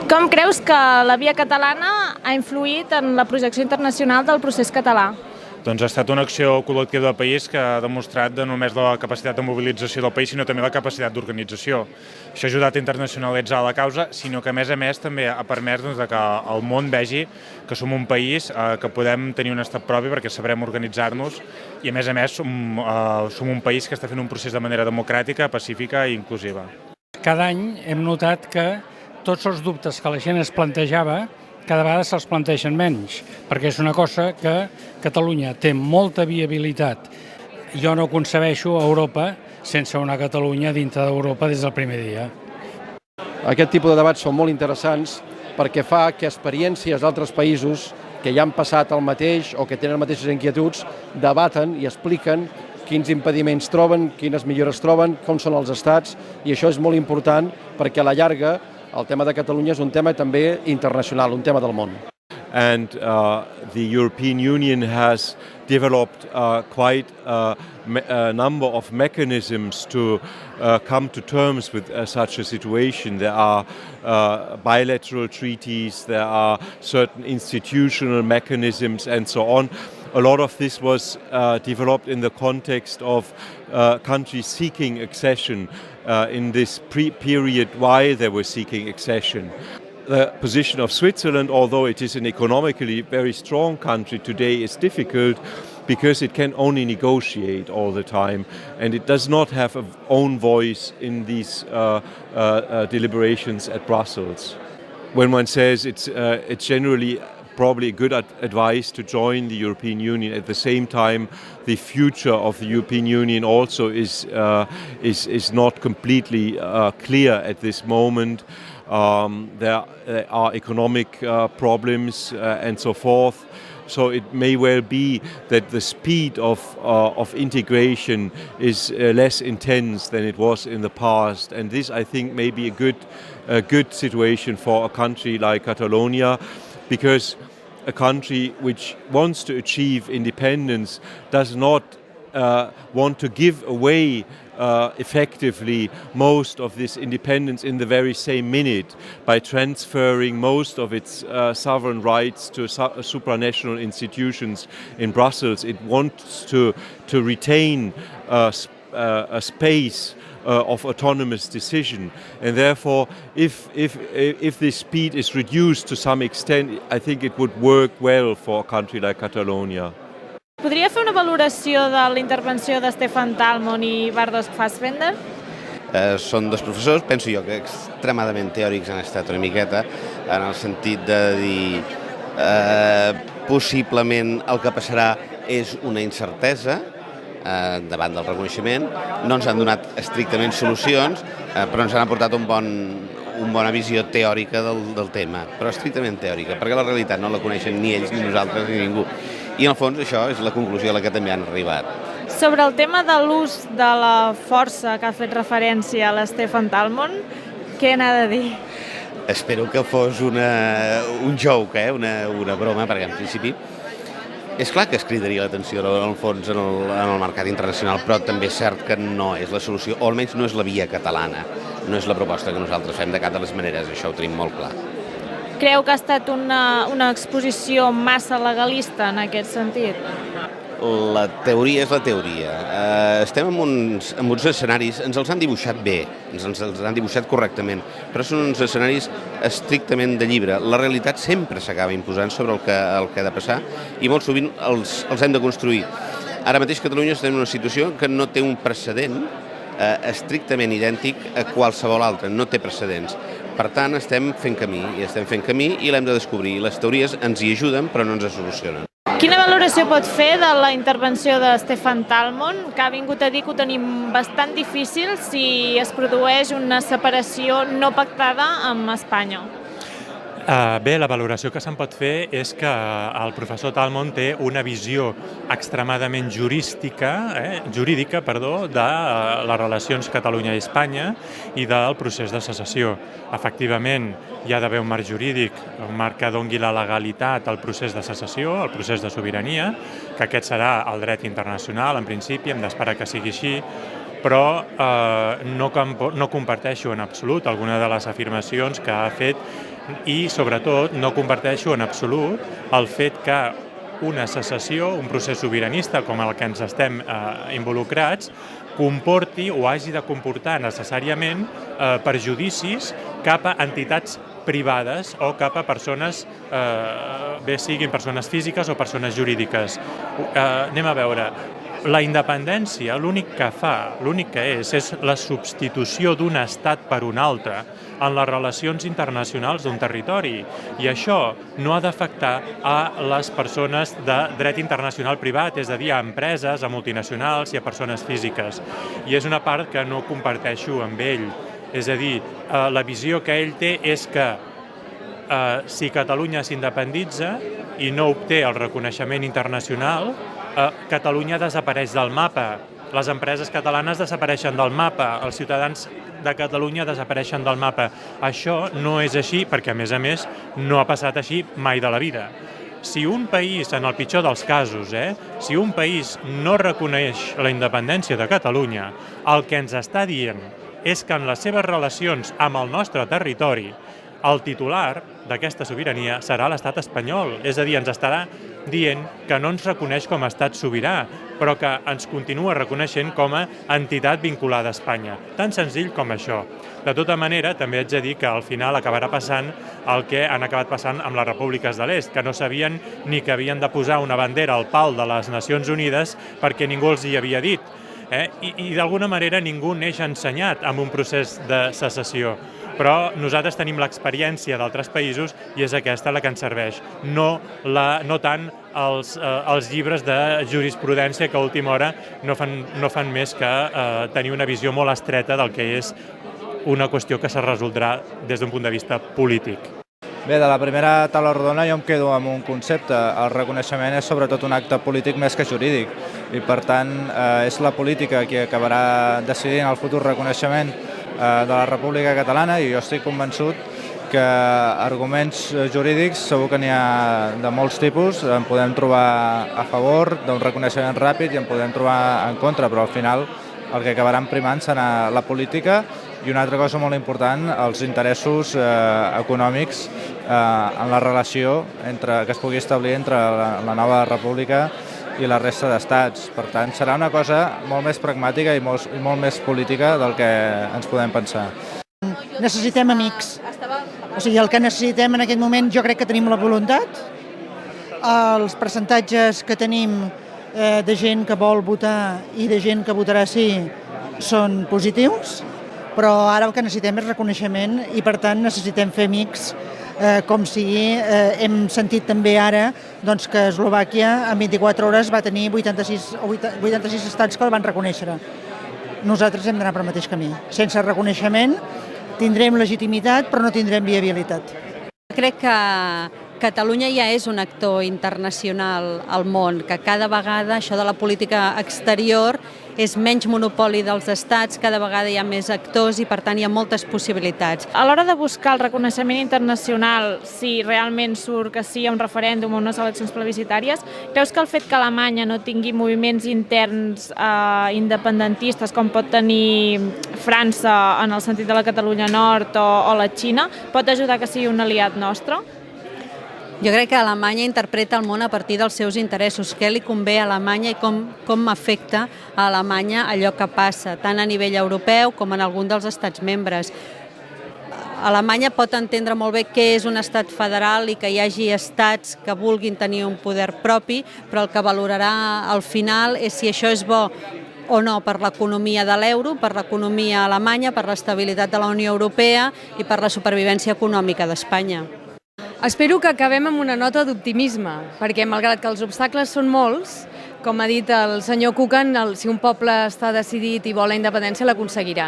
Com creus que la via catalana ha influït en la projecció internacional del procés català? Doncs ha estat una acció col·lectiva del país que ha demostrat no només la capacitat de mobilització del país, sinó també la capacitat d'organització. Això ha ajudat a internacionalitzar la causa, sinó que a més també ha permès que el món vegi que som un país que podem tenir un estat propi perquè sabrem organitzar-nos i a més som un país que està fent un procés de manera democràtica, pacífica i inclusiva. Cada any hem notat que tots els dubtes que la gent es plantejava cada vegada se'ls planteixen menys, perquè és una cosa que Catalunya té molta viabilitat. Jo no concebeixo Europa sense una Catalunya dintre d'Europa des del primer dia. Aquest tipus de debats són molt interessants perquè fa que experiències d'altres països que ja han passat el mateix o que tenen les mateixes inquietuds debaten i expliquen quins impediments troben, quines millores troben, com són els estats, i això és molt important perquè a la llarga el tema de Catalunya és un tema també internacional, un tema del món. And the European Union has developed quite a number of mechanisms to come to terms with such a situation. There are bilateral treaties, there are certain institutional mechanisms and so on. A lot of this was developed in the context of countries seeking accession in this period while they were seeking accession. The position of Switzerland, although it is an economically very strong country today, is difficult because it can only negotiate all the time and it does not have an own voice in these deliberations at Brussels. When one says it's generally probably good advice to join the European Union. At the same time, the future of the European Union also is not completely clear at this moment. There are economic problems and so forth. So it may well be that the speed of integration is less intense than it was in the past, and this, I think, may be a good situation for a country like Catalonia, because a country which wants to achieve independence does not want to give away effectively most of this independence in the very same minute by transferring most of its sovereign rights to supranational institutions in Brussels. It wants to retain a space of autonomous decision, and therefore if this speed is reduced to some extent, I think it would work well for a country like Catalonia. Podria fer una valoració de la intervenció de Stefan Talmon i Bardos Fassbender? Són dos professors, penso jo, que extremadament teòrics han estat una miqueta, en el sentit de dir possiblement el que passarà és una incertesa davant del reconeixement. No ens han donat estrictament solucions, però ens han aportat una bona visió teòrica del tema, però estrictament teòrica, perquè la realitat no la coneixen ni ells, ni nosaltres, ni ningú. I en el fons això és la conclusió a la que també han arribat. Sobre el tema de l'ús de la força que ha fet referència a l'Stefan Talmon, què n'ha de dir? Espero que fos un joke, una broma, perquè en principi és clar que es cridaria l'atenció en el fons en el mercat internacional, però també és cert que no és la solució, o almenys no és la via catalana, no és la proposta que nosaltres fem de cap de les maneres, això ho tenim molt clar. Creu que ha estat una exposició massa legalista en aquest sentit? La teoria és la teoria. Estem en uns escenaris, ens els han dibuixat bé, ens els han dibuixat correctament, però són uns escenaris estrictament de llibre. La realitat sempre s'acaba imposant sobre el que ha de passar i molt sovint els hem de construir. Ara mateix Catalunya estem en una situació que no té un precedent estrictament idèntic a qualsevol altre, no té precedents. Per tant, estem fent camí i l'hem de descobrir. Les teories ens hi ajuden, però no ens solucionen. Quina valoració pot fer de la intervenció de Stefan Talmon, que ha vingut a dir que ho tenim bastant difícil si es produeix una separació no pactada amb Espanya? Bé, la valoració que se'n pot fer és que el professor Talmon té una visió extremadament jurídica de les relacions Catalunya i Espanya i del procés de secessió. Efectivament, hi ha d'haver un marc jurídic, un marc que doni la legalitat al procés de secessió, al procés de sobirania, que aquest serà el dret internacional, en principi, hem d'esperar que sigui així, però no comparteixo en absolut alguna de les afirmacions que ha fet I, sobretot, no comparteixo en absolut el fet que una secessió, un procés sobiranista com el que ens estem involucrats, comporti o hagi de comportar necessàriament perjudicis cap a entitats privades o cap a persones, bé siguin persones físiques o persones jurídiques. Anem a veure. La independència l'únic que fa, l'únic que és la substitució d'un estat per un altre en les relacions internacionals d'un territori. I això no ha d'afectar a les persones de dret internacional privat, és a dir, a empreses, a multinacionals i a persones físiques. I és una part que no comparteixo amb ell. És a dir, la visió que ell té és que si Catalunya s'independitza i no obté el reconeixement internacional, Catalunya desapareix del mapa, les empreses catalanes desapareixen del mapa, els ciutadans de Catalunya desapareixen del mapa. Això no és així perquè, a més, no ha passat així mai de la vida. Si un país, en el pitjor dels casos, si un país no reconeix la independència de Catalunya, el que ens està dient és que en les seves relacions amb el nostre territori, el titular d'aquesta sobirania serà l'estat espanyol. És a dir, ens estarà dient que no ens reconeix com a estat sobirà, però que ens continua reconeixent com a entitat vinculada a Espanya. Tan senzill com això. De tota manera, també haig de dir que al final acabarà passant el que han acabat passant amb les repúbliques de l'Est, que no sabien ni que havien de posar una bandera al pal de les Nacions Unides perquè ningú els hi havia dit. I d'alguna manera ningú neix ensenyat amb un procés de secessió. Però nosaltres tenim l'experiència d'altres països i és aquesta la que ens serveix, no tant els llibres de jurisprudència que a última hora no fan més que tenir una visió molt estreta del que és una qüestió que se resoldrà des d'un punt de vista polític. Bé, de la primera taula rodona jo em quedo amb un concepte. El reconeixement és sobretot un acte polític més que jurídic i per tant és la política qui acabarà decidint el futur reconeixement de la República Catalana i jo estic convençut que arguments jurídics segur que n'hi ha de molts tipus, en podem trobar a favor d'un reconeixement ràpid i en podem trobar en contra, però al final el que acabaran primant serà la política i una altra cosa molt important, els interessos econòmics en la relació que es pugui establir entre la nova república i la resta d'estats. Per tant, serà una cosa molt més pragmàtica i molt més política del que ens podem pensar. Necessitem amics. O sigui, el que necessitem en aquest moment jo crec que tenim la voluntat. Els percentatges que tenim de gent que vol votar i de gent que votarà sí són positius, però ara el que necessitem és reconeixement i per tant necessitem fer amics com sigui. Hem sentit també ara que Eslovàquia en 24 hores va tenir 86 estats que el van reconèixer. Nosaltres hem d'anar pel mateix camí. Sense reconeixement tindrem legitimitat però no tindrem viabilitat. Crec que Catalunya ja és un actor internacional al món, que cada vegada això de la política exterior és menys monopoli dels estats, cada vegada hi ha més actors i per tant hi ha moltes possibilitats. A l'hora de buscar el reconeixement internacional, si realment surt que sí a un referèndum o unes eleccions plebiscitàries, creus que el fet que Alemanya no tingui moviments interns independentistes com pot tenir França en el sentit de la Catalunya Nord o la Xina pot ajudar que sigui un aliat nostre? Jo crec que Alemanya interpreta el món a partir dels seus interessos, què li convé a Alemanya i com afecta a Alemanya allò que passa, tant a nivell europeu com en algun dels estats membres. Alemanya pot entendre molt bé què és un estat federal i que hi hagi estats que vulguin tenir un poder propi, però el que valorarà al final és si això és bo o no per l'economia de l'euro, per l'economia alemanya, per l'estabilitat de la Unió Europea i per la supervivència econòmica d'Espanya. Espero que acabem amb una nota d'optimisme, perquè malgrat que els obstacles són molts, com ha dit el senyor Kukan, si un poble està decidit i vol la independència, l'aconseguirà.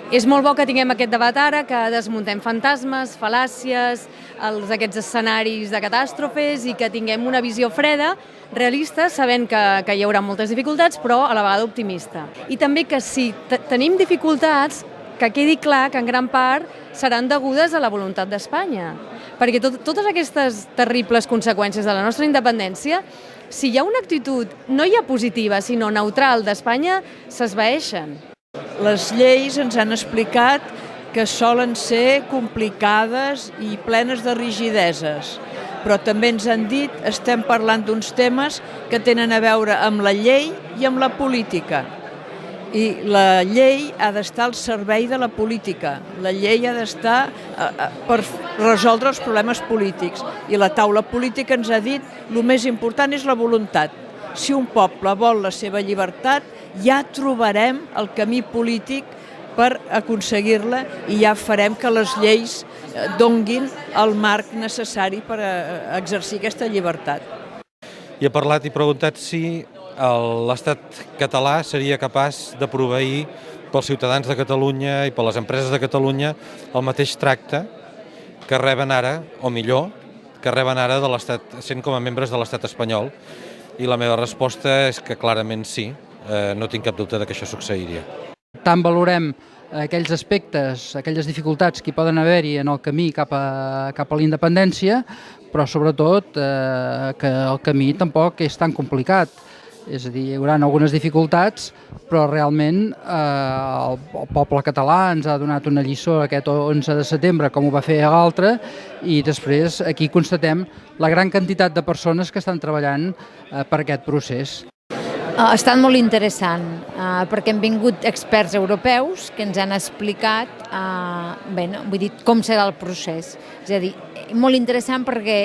És molt bo que tinguem aquest debat ara, que desmuntem fantasmes, fal·làcies, aquests escenaris de catàstrofes i que tinguem una visió freda, realista, sabent que hi haurà moltes dificultats, però a la vegada optimista. I també que si tenim dificultats, que quedi clar que en gran part seran degudes a la voluntat d'Espanya. Perquè totes aquestes terribles conseqüències de la nostra independència, si hi ha una actitud no ja positiva, sinó neutral d'Espanya, s'esvaeixen. Les lleis ens han explicat que solen ser complicades i plenes de rigideses. Però també ens han dit, estem parlant d'uns temes que tenen a veure amb la llei i amb la política. I la llei ha d'estar al servei de la política. La llei ha d'estar per resoldre els problemes polítics. I la taula política ens ha dit que el més important és la voluntat. Si un poble vol la seva llibertat, ja trobarem el camí polític per aconseguir-la i ja farem que les lleis donguin el marc necessari per exercir aquesta llibertat. I ha parlat i preguntat si l'Estat català seria capaç de proveir pels ciutadans de Catalunya i per les empreses de Catalunya el mateix tracte que reben ara, o millor, que reben ara de l'Estat, sent com a membres de l'Estat espanyol. I la meva resposta és que clarament sí, no tinc cap dubte que això succeiria. Tant valorem aquells aspectes, aquelles dificultats que hi poden haver-hi en el camí cap a la independència, però sobretot que el camí tampoc és tan complicat. És a dir, hi haurà algunes dificultats, però realment el poble català ens ha donat una lliçó aquest 11 de setembre, com ho va fer a l'altre, i després aquí constatem la gran quantitat de persones que estan treballant per aquest procés. Ha estat molt interessant, perquè han vingut experts europeus que ens han explicat com serà el procés. És a dir, molt interessant perquè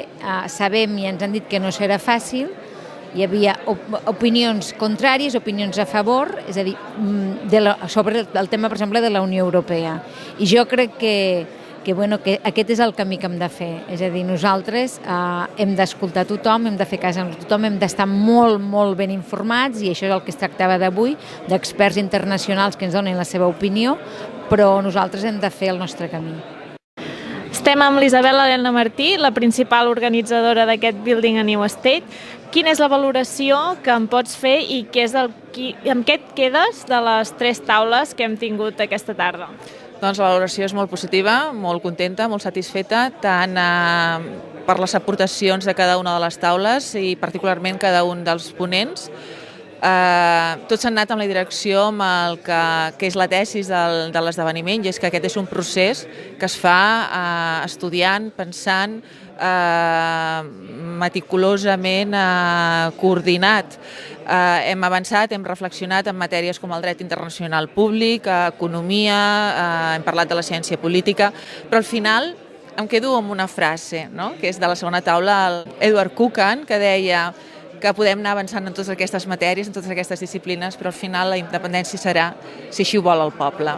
sabem i ens han dit que no serà fàcil, hi havia opinions contràries, opinions a favor, és a dir, sobre el tema, per exemple, de la Unió Europea. I jo crec que aquest és el camí que hem de fer. És a dir, nosaltres hem d'escoltar tothom, hem de fer cas a tothom, hem d'estar molt, molt ben informats, i això és el que es tractava d'avui, d'experts internacionals que ens donen la seva opinió, però nosaltres hem de fer el nostre camí. Estem amb l'Isabel Elena Martí, la principal organitzadora d'aquest Building a New State. Quina és la valoració que em pots fer i amb què et quedes de les 3 taules que hem tingut aquesta tarda? Doncs la valoració és molt positiva, molt contenta, molt satisfeta, tant per les aportacions de cada una de les taules i particularment cada un dels ponents. Tots s'han anat en la direcció amb el que és la tesis de l'esdeveniment, i és que aquest és un procés que es fa estudiant, pensant, meticulosament coordinat. Hem avançat, hem reflexionat en matèries com el dret internacional públic, economia, hem parlat de la ciència política, però al final em quedo amb una frase, que és de la segona taula, Edward Kukan, que deia que podem anar avançant en totes aquestes matèries, en totes aquestes disciplines, però al final la independència serà si així ho vol el poble.